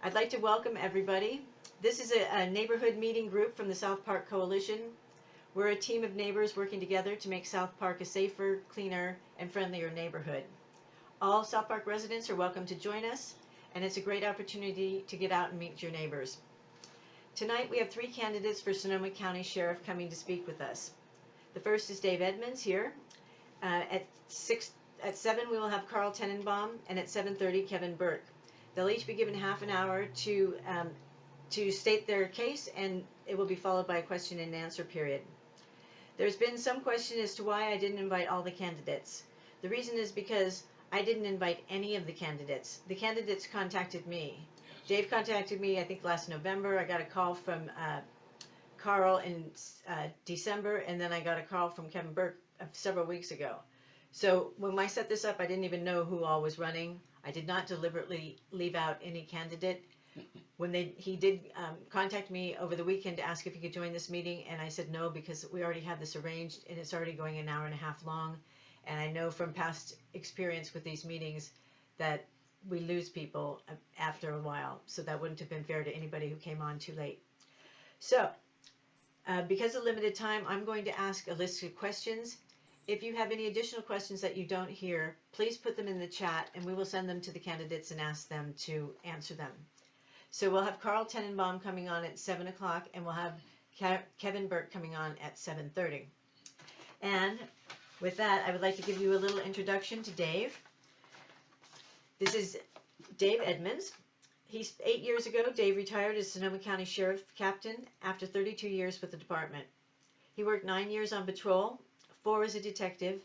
I'd like to welcome everybody. This is a neighborhood meeting group from the South Park Coalition. We're a team of neighbors working together to make South Park a safer, cleaner, and friendlier neighborhood. All South Park residents are welcome to join us, and it's a great opportunity to get out and meet your neighbors. Tonight we have 3 candidates for Sonoma County Sheriff coming to speak with us. The first is Dave Edmonds here. At 7 we will have Carl Tenenbaum, and at 7:30 Kevin Burke. They'll each be given half an hour to state their case, and it will be followed by a question and answer period. There's been some question as to why I didn't invite all the candidates. The reason is because I didn't invite any of the candidates. The candidates contacted me. Dave contacted me, I think, last November. I got a call from Carl in December, and then I got a call from Kevin Burke several weeks ago. So when I set this up, I didn't even know who all was running. I did not deliberately leave out any candidate. When he did contact me over the weekend to ask if he could join this meeting, and I said no because we already had this arranged, and it's already going an hour and a half long. And I know from past experience with these meetings that we lose people after a while, so that wouldn't have been fair to anybody who came on too late. So because of limited time, I'm going to ask a list of questions. If you have any additional questions that you don't hear, please put them in the chat, and we will send them to the candidates and ask them to answer them. So we'll have Carl Tenenbaum coming on at 7 o'clock, and we'll have Kevin Burke coming on at 7:30. And with that, I would like to give you a little introduction to Dave. This is Dave Edmonds. 8 years ago, Dave retired as Sonoma County Sheriff Captain after 32 years with the department. He worked 9 years on patrol, 4 as a detective,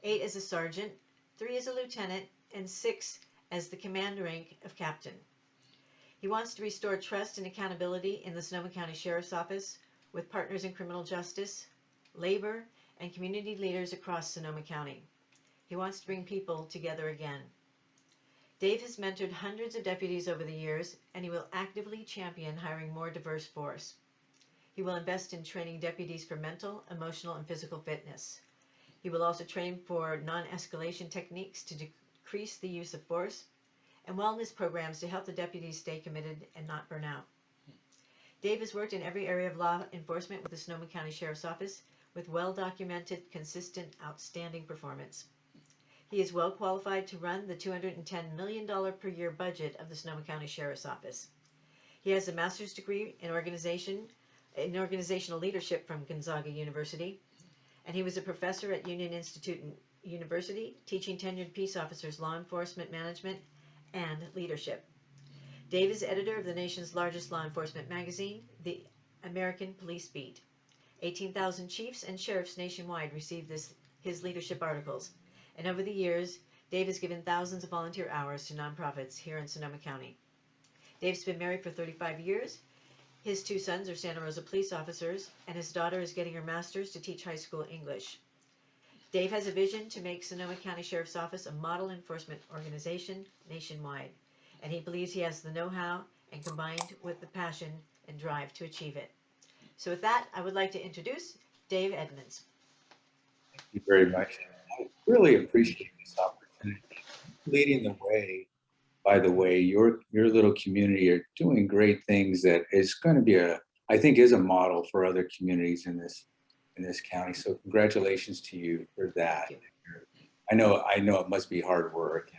8 as a sergeant, 3 as a lieutenant, and 6 as the command rank of captain. He wants to restore trust and accountability in the Sonoma County Sheriff's Office with partners in criminal justice, labor, and community leaders across Sonoma County. He wants to bring people together again. Dave has mentored hundreds of deputies over the years, and he will actively champion hiring more diverse force. He will invest in training deputies for mental, emotional, and physical fitness. He will also train for non-escalation techniques to decrease the use of force, and wellness programs to help the deputies stay committed and not burn out. Dave has worked in every area of law enforcement with the Sonoma County Sheriff's Office with well-documented, consistent, outstanding performance. He is well qualified to run the $210 million per year budget of the Sonoma County Sheriff's Office. He has a master's degree in organizational leadership from Gonzaga University, and he was a professor at Union Institute University, teaching tenured peace officers law enforcement management and leadership. Dave is editor of the nation's largest law enforcement magazine, the American Police Beat. 18,000 chiefs and sheriffs nationwide receive his leadership articles, and over the years, Dave has given thousands of volunteer hours to nonprofits here in Sonoma County. Dave's been married for 35 years. His 2 sons are Santa Rosa police officers, and his daughter is getting her master's to teach high school English. Dave has a vision to make Sonoma County Sheriff's Office a model enforcement organization nationwide, and he believes he has the know-how and combined with the passion and drive to achieve it. So with that, I would like to introduce Dave Edmonds. Thank you very much. I really appreciate this opportunity. Leading the way, by the way, your little community are doing great things that is going to be I think is a model for other communities in this county. So congratulations to you for that. Thank you. I know it must be hard work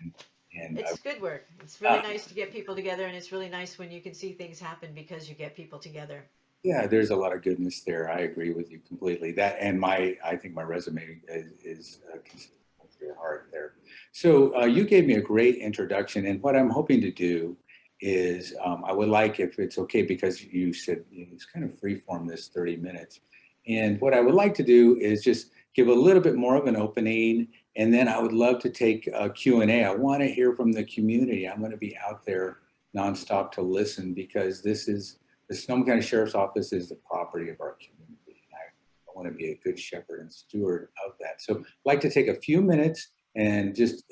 and it's good work. It's really nice to get people together, and it's really nice when you can see things happen because you get people together. Yeah, there's a lot of goodness there. I agree with you completely. That and I think my resume is consistent with your heart there. So you gave me a great introduction, and what I'm hoping to do is I would like, if it's okay, because you said it's kind of free form this 30 minutes, and what I would like to do is just give a little bit more of an opening, and then I would love to take a Q&A. I want to hear from the community. I'm going to be out there nonstop to listen because the Sonoma County Sheriff's Office is the property of our community. I want to be a good shepherd and steward of that. So I'd like to take a few minutes and just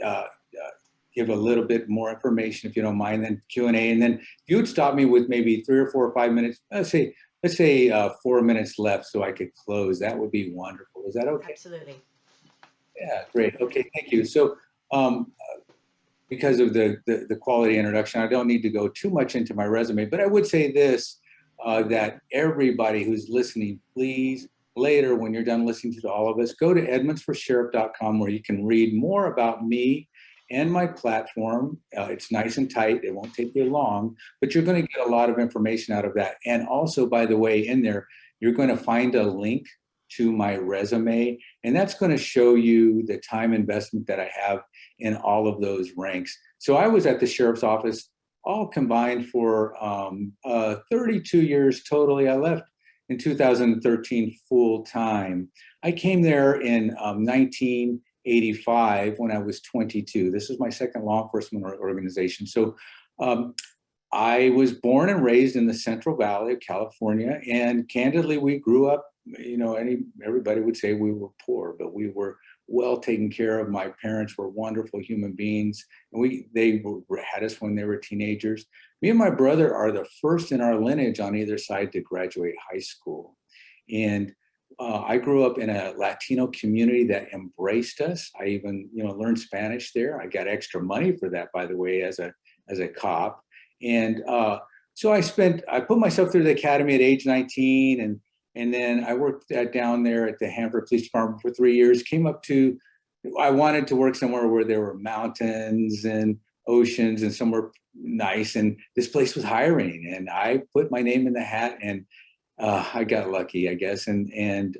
give a little bit more information, if you don't mind, then Q&A. And then if you would stop me with maybe 3 or 4 or 5 minutes, let's say 4 minutes left so I could close, that would be wonderful. Is that okay? Absolutely. Yeah, great. Okay, thank you. So because of the quality introduction, I don't need to go too much into my resume, but I would say this, that everybody who's listening, please, later when you're done listening to all of us, go to edmondsforsheriff.com where you can read more about me and my platform. It's nice and tight. It won't take you long, but you're going to get a lot of information out of that. And also, by the way, in there, you're going to find a link to my resume, and that's going to show you the time investment that I have in all of those ranks. So I was at the sheriff's office all combined for 32 years totally. I left in 2013 full time. I came there in 1985 when I was 22. This is my second law enforcement organization. So I was born and raised in the Central Valley of California, and candidly, we grew up, everybody would say we were poor, but we were well taken care of. My parents were wonderful human beings, and they had us when they were teenagers. Me and my brother are the first in our lineage on either side to graduate high school. And I grew up in a Latino community that embraced us. I even, learned Spanish there. I got extra money for that, by the way, as a cop. And so I put myself through the academy at age 19, and then I worked down there at the Hanford Police Department for 3 years. I wanted to work somewhere where there were mountains and oceans and somewhere nice. And this place was hiring, and I put my name in the hat, and I got lucky, I guess, and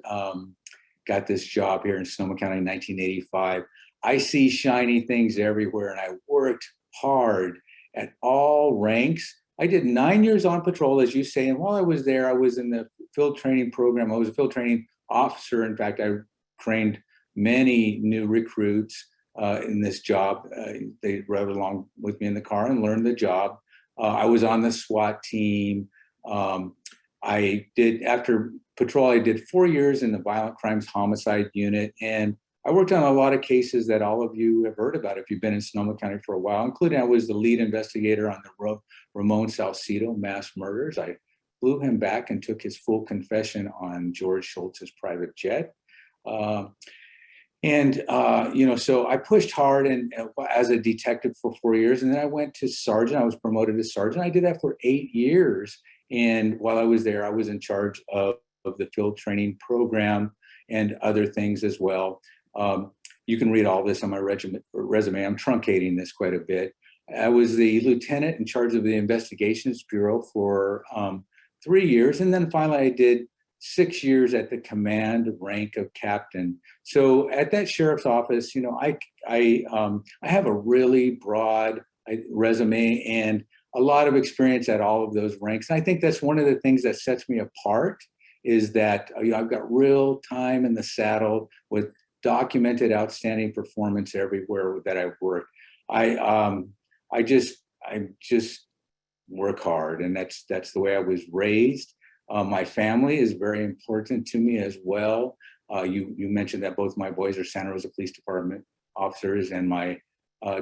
got this job here in Sonoma County in 1985. I see shiny things everywhere, and I worked hard at all ranks. I did 9 years on patrol, as you say, and while I was there, I was in the field training program. I was a field training officer. In fact, I trained many new recruits in this job. They rode along with me in the car and learned the job. I was on the SWAT team. After patrol, I did 4 years in the violent crimes homicide unit, and I worked on a lot of cases that all of you have heard about if you've been in Sonoma County for a while, including I was the lead investigator on the Ramon Salcido mass murders. I flew him back and took his full confession on George Schultz's private jet. So I pushed hard and as a detective for 4 years, and then I went to sergeant. I was promoted to sergeant. I did that for 8 years. And while I was there, I was in charge of the field training program and other things as well. You can read all this on my resume. I'm truncating this quite a bit. I was the lieutenant in charge of the Investigations Bureau for 3 years. And then finally, I did 6 years at the command rank of captain. So at that sheriff's office, I have a really broad resume and a lot of experience at all of those ranks. And I think that's one of the things that sets me apart is that I've got real time in the saddle with documented outstanding performance everywhere that I've worked. I just work hard, and that's the way I was raised. My family is very important to me as well. You mentioned that both my boys are Santa Rosa Police Department officers, and my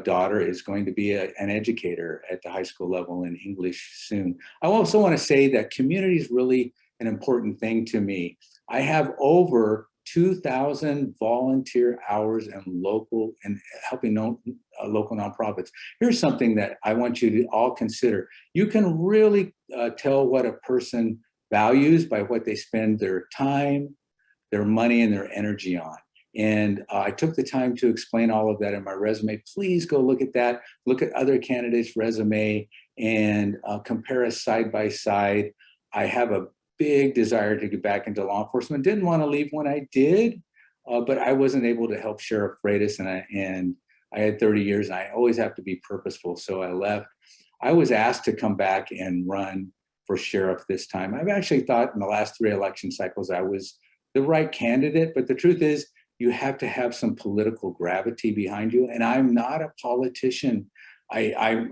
daughter is going to be an educator at the high school level in English soon. I also want to say that community is really an important thing to me. I have over 2,000 volunteer hours and helping local nonprofits. Here's something that I want you to all consider. You can really tell what a person values by what they spend their time, their money, and their energy on. And I took the time to explain all of that in my resume. Please go look at that. Look at other candidates' resume and compare us side by side. I have a big desire to get back into law enforcement. Didn't want to leave when I did, but I wasn't able to help Sheriff Freitas, and I had 30 years, and I always have to be purposeful, so I left. I was asked to come back and run for sheriff this time. I've actually thought in the last 3 election cycles I was the right candidate, but the truth is you have to have some political gravity behind you, and I'm not a politician. I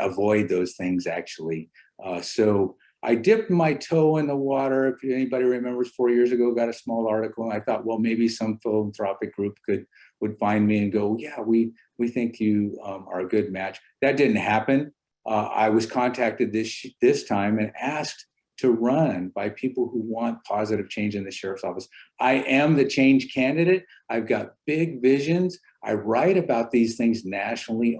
avoid those things, actually. So I dipped my toe in the water. If anybody remembers, 4 years ago, got a small article, and I thought, well, maybe some philanthropic group would find me and go, yeah, we think you are a good match. That didn't happen. I was contacted this time and asked to run by people who want positive change in the sheriff's office. I am the change candidate. I've got big visions. I write about these things nationally.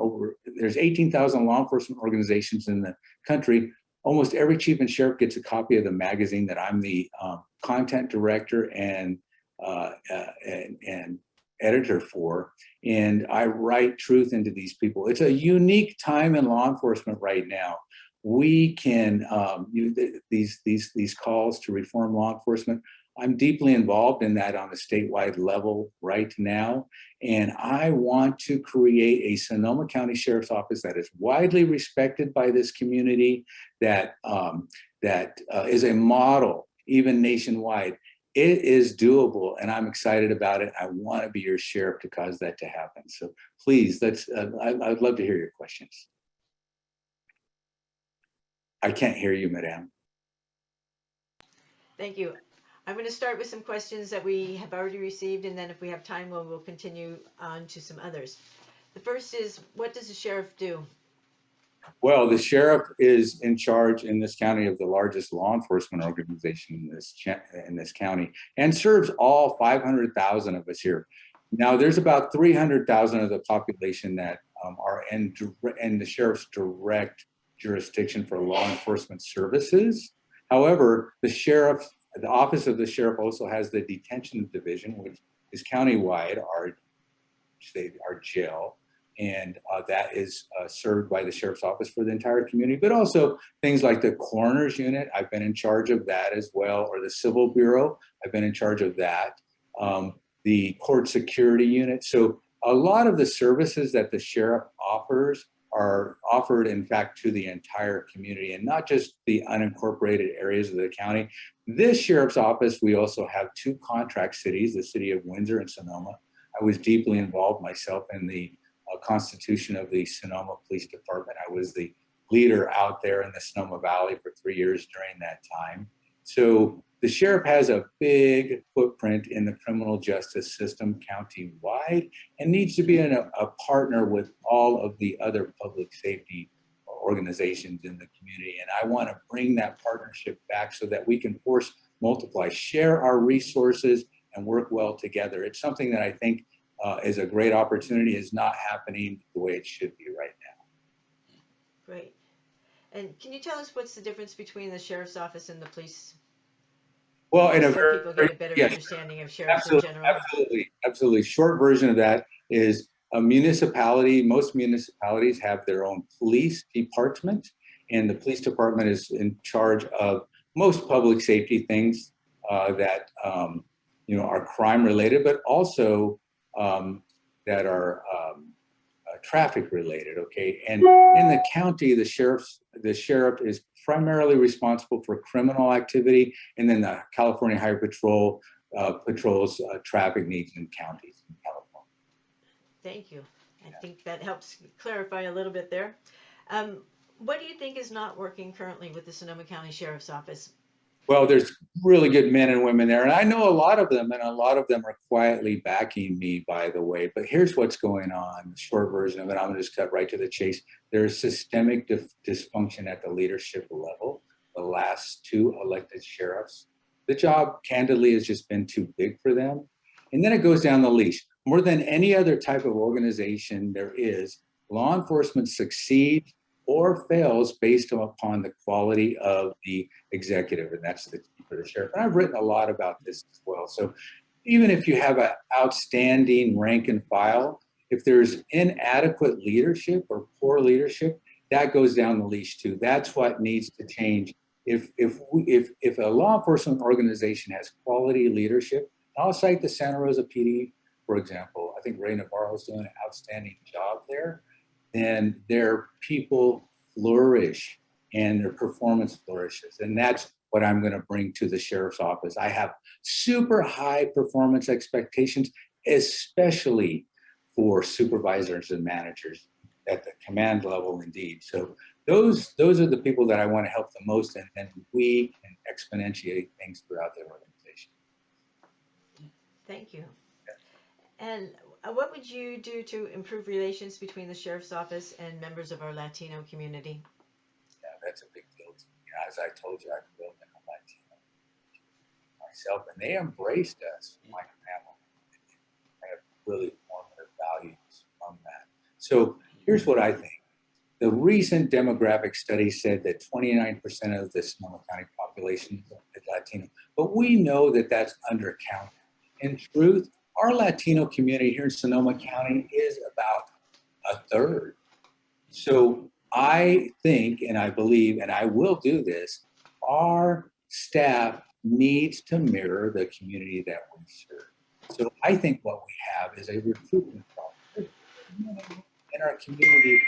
There's 18,000 law enforcement organizations in the country. Almost every chief and sheriff gets a copy of the magazine that I'm the content director and editor for. And I write truth into these people. It's a unique time in law enforcement right now. We can these calls to reform law enforcement. I'm deeply involved in that on a statewide level right now, and I want to create a Sonoma County Sheriff's Office that is widely respected by this community, that is a model even nationwide. It is doable, and I'm excited about it. I want to be your sheriff to cause that to happen. So please, I'd love to hear your questions. I can't hear you, madam. Thank you. I'm going to start with some questions that we have already received, and then if we have time, we'll continue on to some others. The first is, what does the sheriff do? Well, the sheriff is in charge in this county of the largest law enforcement organization in this county, and serves all 500,000 of us here. Now, there's about 300,000 of the population that are in the sheriff's direct jurisdiction for law enforcement services. However, the office of the sheriff also has the detention division, which is countywide, our jail, and that is served by the sheriff's office for the entire community, but also things like the coroner's unit. I've been in charge of that as well, or the civil bureau. I've been in charge of that. The court security unit. So a lot of the services that the sheriff offers are offered, in fact, to the entire community, and not just the unincorporated areas of the county. This sheriff's office, we also have two contract cities, the city of Windsor and Sonoma. I was deeply involved myself in the constitution of the Sonoma Police Department. I was the leader out there in the Sonoma Valley for 3 years during that time. So the sheriff has a big footprint in the criminal justice system county-wide, and needs to be a partner with all of the other public safety organizations in the community. And I want to bring that partnership back so that we can force multiply, share our resources, and work well together. It's something that I think is a great opportunity, is not happening the way it should be right now. Great. And can you tell us what's the difference between the sheriff's office and the police? Well, in a so people get a better understanding of sheriffs in general. Absolutely. Short version of that is a municipality. Most municipalities have their own police department, and the police department is in charge of most public safety things that are crime related, but also that are traffic related. Okay, and in the county, the sheriff is primarily responsible for criminal activity, and then the California Highway Patrol patrols traffic needs in counties in California. Thank you. I think that helps clarify a little bit there. What do you think is not working currently with the Sonoma County Sheriff's Office? Well, there's really good men and women there, and I know a lot of them, and a lot of them are quietly backing me, by the way. But here's what's going on, the short version of it. I'm going to just cut right to the chase. There's systemic dysfunction at the leadership level. The last two elected sheriffs, the job, candidly, has just been too big for them. And then it goes down the leash. More than any other type of organization there is, law enforcement succeeds or fails based upon the quality of the executive, and that's the key for the sheriff. And I've written a lot about this as well. So even if you have an outstanding rank and file, if there's inadequate leadership or poor leadership, that goes down the leash too. That's what needs to change. If a law enforcement organization has quality leadership, I'll cite the Santa Rosa PD, for example. I think Ray Navarro's doing an outstanding job there. Then their people flourish and their performance flourishes. And that's what I'm going to bring to the sheriff's office. I have super high performance expectations, especially for supervisors and managers at the command level indeed. So those are the people that I want to help the most, and we can exponentiate things throughout the organization. Thank you. And what would you do to improve relations between the sheriff's office and members of our Latino community? Yeah, that's a big deal to me. As I told you, I grew up in a myself, and they embraced us like family. I have really formative values from that. So here's what I think. The recent demographic study said that 29% of the Sonoma County population is Latino, but we know that that's undercounted. In truth, our Latino community here in Sonoma County is about a third. So I think, and I believe, and I will do this, our staff needs to mirror the community that we serve. So I think what we have is a recruitment problem in our community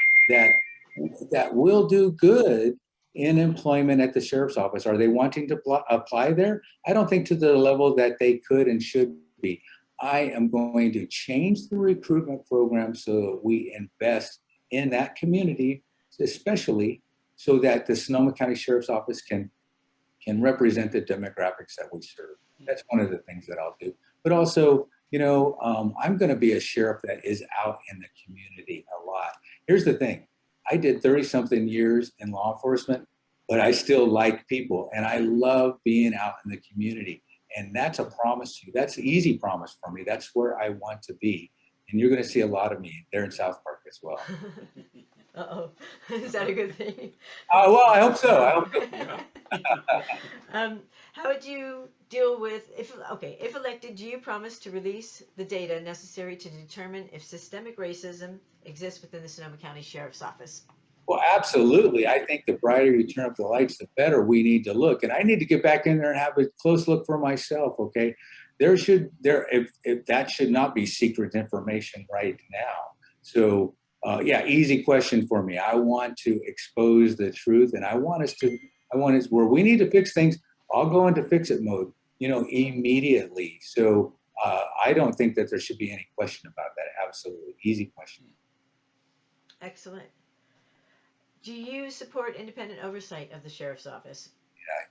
that will do good in employment at the sheriff's office. Are they wanting to apply there? I don't think to the level that they could and should be. I am going to change the recruitment program so that we invest in that community, especially so that the Sonoma County Sheriff's Office can represent the demographics that we serve. That's one of the things that I'll do. But also, I'm going to be a sheriff that is out in the community a lot. Here's the thing. I did 30-something years in law enforcement, but I still like people, and I love being out in the community. And that's a promise to you. That's an easy promise for me. That's where I want to be. And you're going to see a lot of me there in South Park as well. Uh-oh. Is that a good thing? Well, I hope so. How would you deal with, if elected, do you promise to release the data necessary to determine if systemic racism exists within the Sonoma County Sheriff's Office? Well, absolutely. I think the brighter you turn up the lights, the better we need to look. And I need to get back in there and have a close look for myself, okay? If that should not be secret information right now. So, yeah, easy question for me. I want to expose the truth, and I want us where we need to fix things, I'll go into fix it mode, immediately. So I don't think that there should be any question about that. Absolutely. Easy question. Excellent. Do you support independent oversight of the Sheriff's Office? Yeah,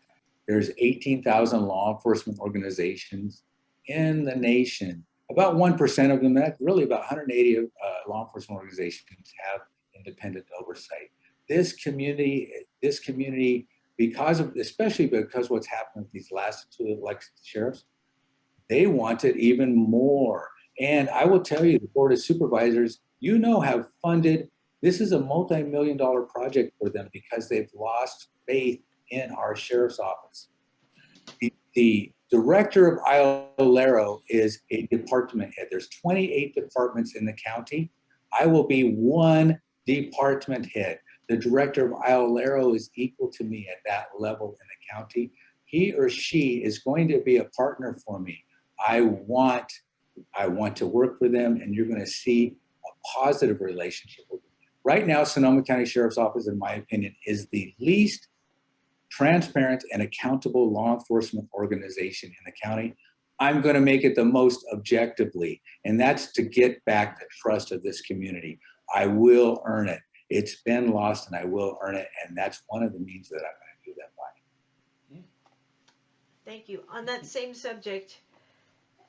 there's 18,000 law enforcement organizations in the nation. About 1% of them, really about 180 law enforcement organizations have independent oversight. This community, especially because what's happened with these last two elected sheriffs, they wanted even more. And I will tell you, the Board of Supervisors, have funded, this is a multi-million-dollar project for them because they've lost faith in our sheriff's office. The director of IOLERO is a department head. There's 28 departments in the county. I will be one department head. The director of IOLERO is equal to me at that level in the county. He or she is going to be a partner for me. I want to work for them, and you're going to see a positive relationship with them. Right now, Sonoma County Sheriff's Office, in my opinion, is the least transparent and accountable law enforcement organization in the county. I'm going to make it the most objectively, and that's to get back the trust of this community. I will earn it. It's been lost, and I will earn it, and that's one of the means that I'm going to do that by. Thank you. On that same subject,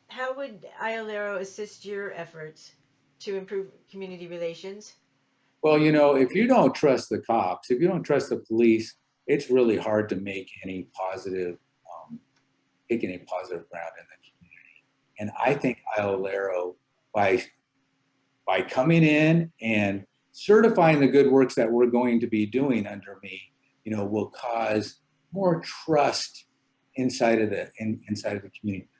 how would IOLERO assist your efforts to improve community relations? Well, if you don't trust the cops, if you don't trust the police, it's really hard to make any positive, take any positive ground in the community. And I think IOLERO, by coming in and certifying the good works that we're going to be doing under me, will cause more trust inside of the community.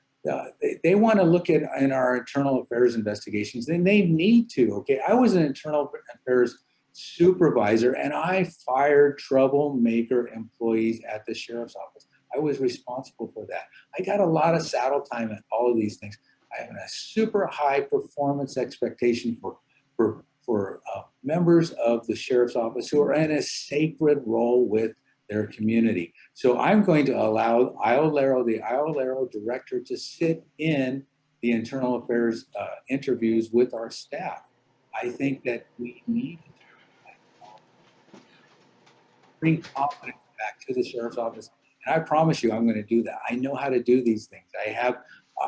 They want to look at in our internal affairs investigations, and they need to. Okay, I was an internal affairs supervisor, and I fired troublemaker employees at the sheriff's office. I was responsible for that. I got a lot of saddle time at all of these things. I have a super high performance expectation for members of the sheriff's office who are in a sacred role with their community. So I'm going to allow the IOLERO director to sit in the internal affairs interviews with our staff. I think that we need to bring confidence back to the sheriff's office. And I promise you, I'm going to do that. I know how to do these things.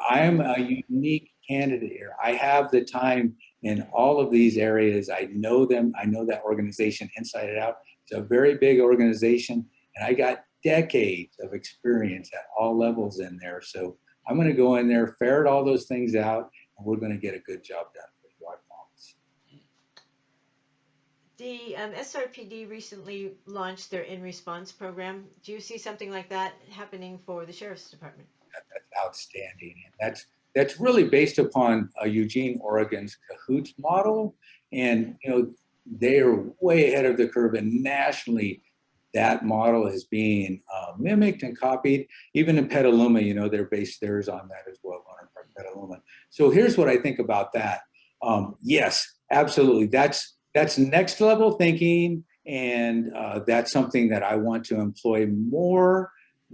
I am a unique candidate here. I have the time in all of these areas. I know them. I know that organization inside and out. It's a very big organization, and I got decades of experience at all levels in there. So I'm going to go in there, ferret all those things out, and we're going to get a good job done for you, I promise. The SRPD recently launched their In Response program. Do you see something like that happening for the Sheriff's Department? That's outstanding. And that's really based upon Eugene, Oregon's Cahoots model. And, they are way ahead of the curve, and nationally, that model is being mimicked and copied. Even in Petaluma, they're based theirs on that as well, Bonner Park, Petaluma. So here's what I think about that. Yes, absolutely. That's next level thinking, and that's something that I want to employ more.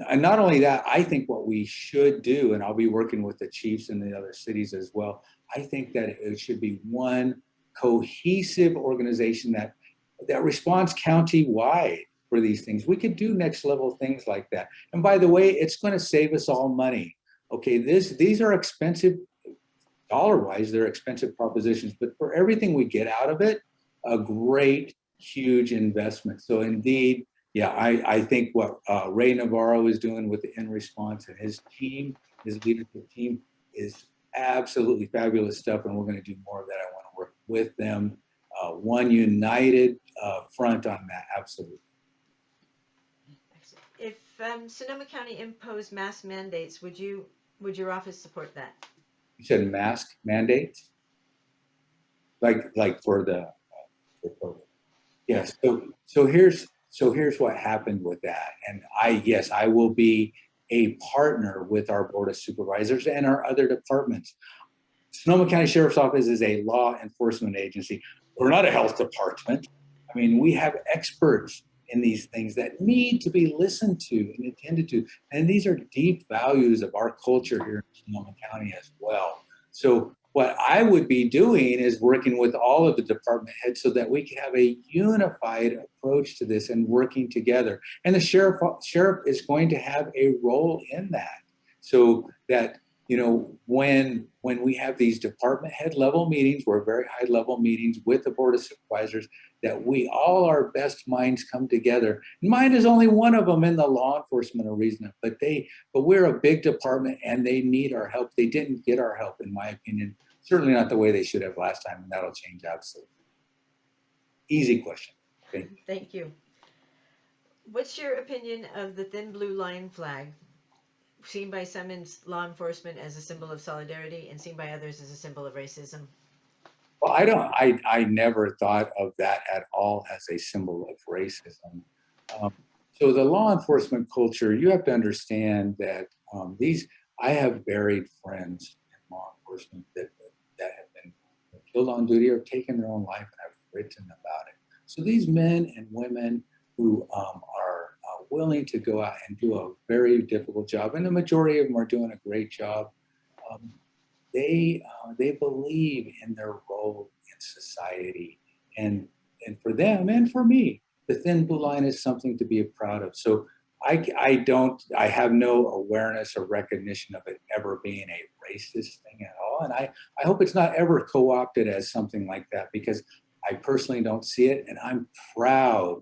And not only that, I think what we should do, and I'll be working with the chiefs in the other cities as well, I think that it should be one cohesive organization that responds county-wide for these things. We could do next level things like that. And by the way, it's going to save us all money. Okay, these are expensive, dollar-wise, they're expensive propositions, but for everything we get out of it, a great, huge investment. So indeed, yeah, I think what Ray Navarro is doing with the In Response and his team, his leadership team, is absolutely fabulous stuff, and we're going to do more of that. I want to work with them, one united front on that, absolutely. If Sonoma County imposed mask mandates, would your office support that? You said mask mandates, like for the for COVID. Yes. So here's what happened with that, and I will be a partner with our Board of Supervisors and our other departments. Sonoma County Sheriff's Office is a law enforcement agency. We're not a health department. I mean, we have experts in these things that need to be listened to and attended to. And these are deep values of our culture here in Sonoma County as well. So what I would be doing is working with all of the department heads so that we can have a unified approach to this and working together. And the sheriff is going to have a role in that, so that when we have these department head level meetings, we're very high level meetings with the Board of Supervisors, that we all our best minds come together. Mine is only one of them in the law enforcement arena, but we're a big department and they need our help. They didn't get our help, in my opinion, certainly not the way they should have last time, and that'll change absolutely. Easy question. Thank you. What's your opinion of the thin blue line flag, seen by some in law enforcement as a symbol of solidarity and seen by others as a symbol of racism? Well, I never thought of that at all as a symbol of racism. So the law enforcement culture, you have to understand that I have buried friends in law enforcement that have been killed on duty or taken their own life, and I've written about it. So these men and women who are willing to go out and do a very difficult job, and the majority of them are doing a great job. They believe in their role in society, and for them and for me, the thin blue line is something to be proud of. So I have no awareness or recognition of it ever being a racist thing at all, and I hope it's not ever co-opted as something like that, because I personally don't see it, and I'm proud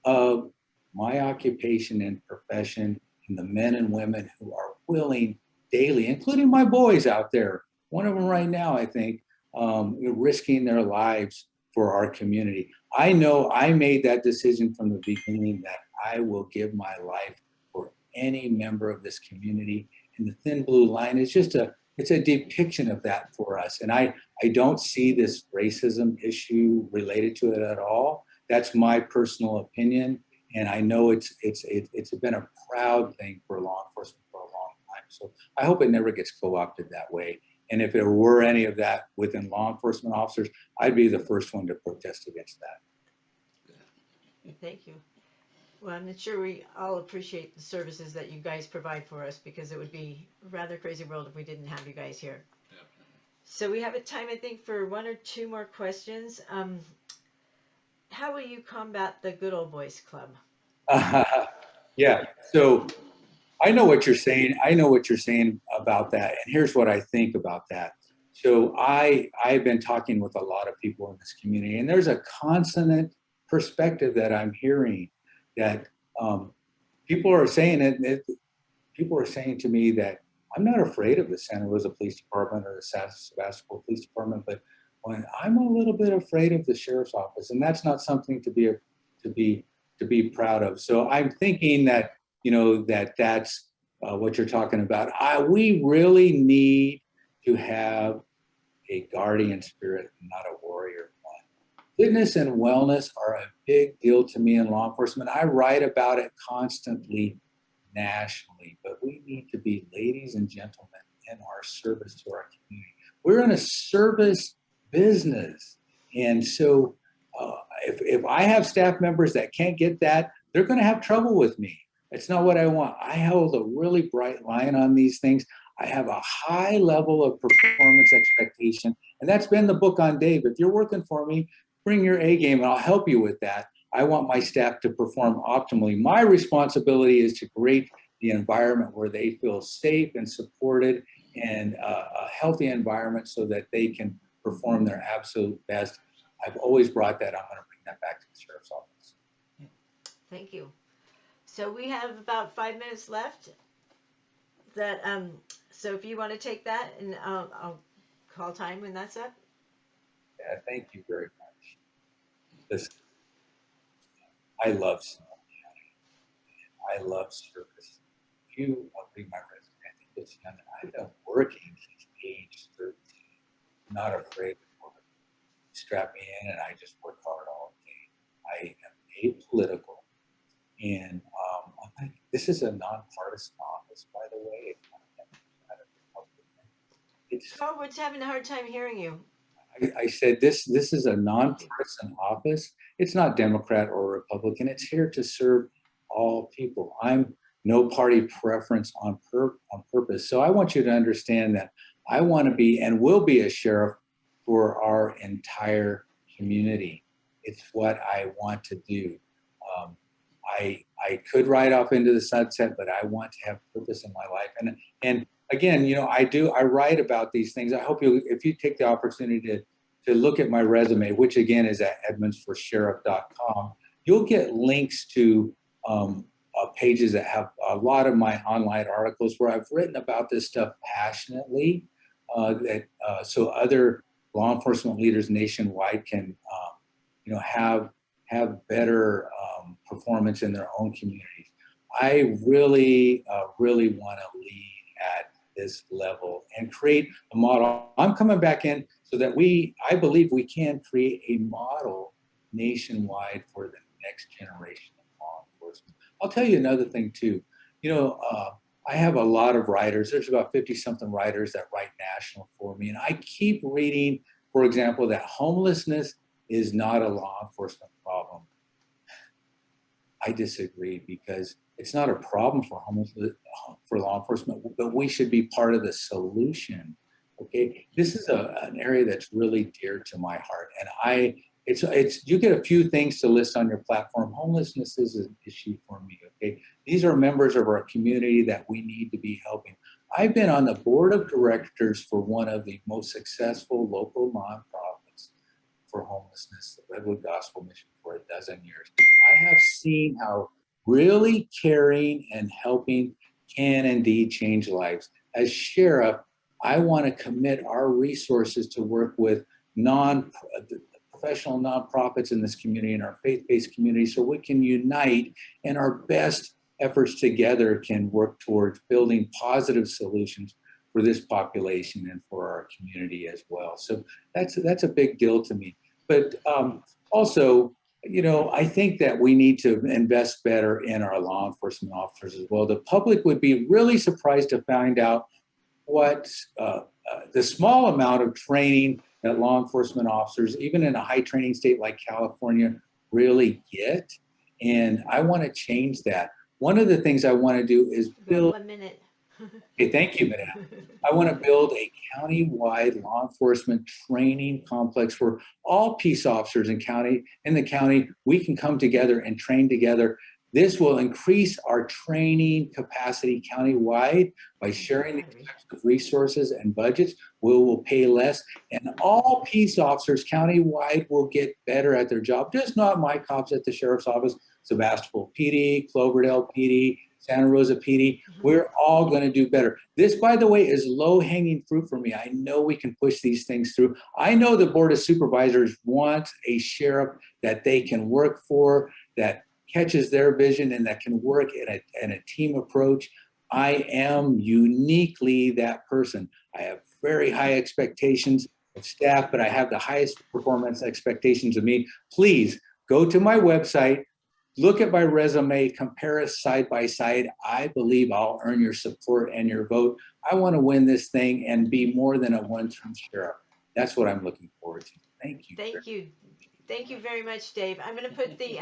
of my occupation and profession and the men and women who are willing daily, including my boys out there. One of them right now, I think, risking their lives for our community. I know I made that decision from the beginning that I will give my life for any member of this community. And the thin blue line is it's a depiction of that for us. And I don't see this racism issue related to it at all. That's my personal opinion. And I know it's been a proud thing for law enforcement for a long time. So I hope it never gets co-opted that way. And if there were any of that within law enforcement officers, I'd be the first one to protest against that. Thank you. Well, I'm sure we all appreciate the services that you guys provide for us, because it would be a rather crazy world if we didn't have you guys here. Yeah. So we have a time, I think, for one or two more questions. How will you combat the Good Old Boys Club? Yeah, so I know what you're saying. I know what you're saying about that. And here's what I think about that. So I've been talking with a lot of people in this community, and there's a consonant perspective that I'm hearing, that people are saying people are saying to me that I'm not afraid of the Santa Rosa Police Department or the San Sebastopol Police Department, but when I'm a little bit afraid of the sheriff's office, and that's not something to be proud of. So I'm thinking that that's what you're talking about. We really need to have a guardian spirit, not a warrior one. Fitness and wellness are a big deal to me in law enforcement. I write about it constantly nationally, but we need to be ladies and gentlemen in our service to our community. We're in a service business. And so if I have staff members that can't get that, they're going to have trouble with me. That's not what I want. I hold a really bright line on these things. I have a high level of performance expectation. And that's been the book on Dave. If you're working for me, bring your A game and I'll help you with that. I want my staff to perform optimally. My responsibility is to create the environment where they feel safe and supported and a healthy environment so that they can perform their absolute best. I've always brought that. I'm going to bring that back to the sheriff's office. Thank you. So we have about 5 minutes left. So if you want to take that, and I'll call time when that's up. Yeah, thank you very much. Listen, I love Sonoma County. I love service. If you read my resume, I think it's young. I've been working since age 13. I'm not afraid of work. Strap me in and I just work hard all day. I am apolitical. And this is a nonpartisan office, by the way. We're having a hard time hearing you. I said this is a nonpartisan office. It's not Democrat or Republican. It's here to serve all people. I'm no party preference on purpose. So I want you to understand that I want to be and will be a sheriff for our entire community. It's what I want to do. I could ride off into the sunset, but I want to have purpose in my life. And again, I write about these things. I hope if you take the opportunity to look at my resume, which again is at edmondsforsheriff.com, you'll get links to pages that have a lot of my online articles where I've written about this stuff passionately, so other law enforcement leaders nationwide can, have better performance in their own communities. I really, really want to lead at this level and create a model. I'm coming back in so that I believe we can create a model nationwide for the next generation of law enforcement. I'll tell you another thing too. I have a lot of writers. There's about 50-something writers that write national for me. And I keep reading, for example, that homelessness is not a law enforcement problem. I disagree because it's not a problem for law enforcement, but we should be part of the solution. Okay, this is an area that's really dear to my heart, and you get a few things to list on your platform. Homelessness is an issue for me. Okay, these are members of our community that we need to be helping. I've been on the board of directors for one of the most successful local nonprofits for homelessness, the Redwood Gospel Mission, for a dozen years. I have seen how really caring and helping can indeed change lives. As sheriff, I want to commit our resources to work with professional nonprofits in this community and our faith-based community so we can unite and our best efforts together can work towards building positive solutions for this population and for our community as well. So that's a big deal to me. But also, I think that we need to invest better in our law enforcement officers as well. The public would be really surprised to find out what the small amount of training that law enforcement officers, even in a high training state like California, really get. And I want to change that. One of the things I want to do is build. 1 minute. Okay, thank you, Madam. I want to build a county-wide law enforcement training complex where all peace officers in the county, we can come together and train together. This will increase our training capacity countywide by sharing the types of resources and budgets. We will pay less, and all peace officers countywide will get better at their job. Just not my cops at the sheriff's office, Sebastopol PD, Cloverdale PD, Santa Rosa PD. Mhm. We're all going to do better. This, by the way, is low-hanging fruit for me. I know we can push these things through. I know the Board of Supervisors wants a sheriff that they can work for, that catches their vision and that can work in a team approach. I am uniquely that person. I have very high expectations of staff, but I have the highest performance expectations of me. Please go to my website, look at my resume, compare us side by side. I believe I'll earn your support and your vote. I want to win this thing and be more than a one-term sheriff. That's what I'm looking forward to. Thank you. Thank you. Thank you very much, Dave. I'm going to put the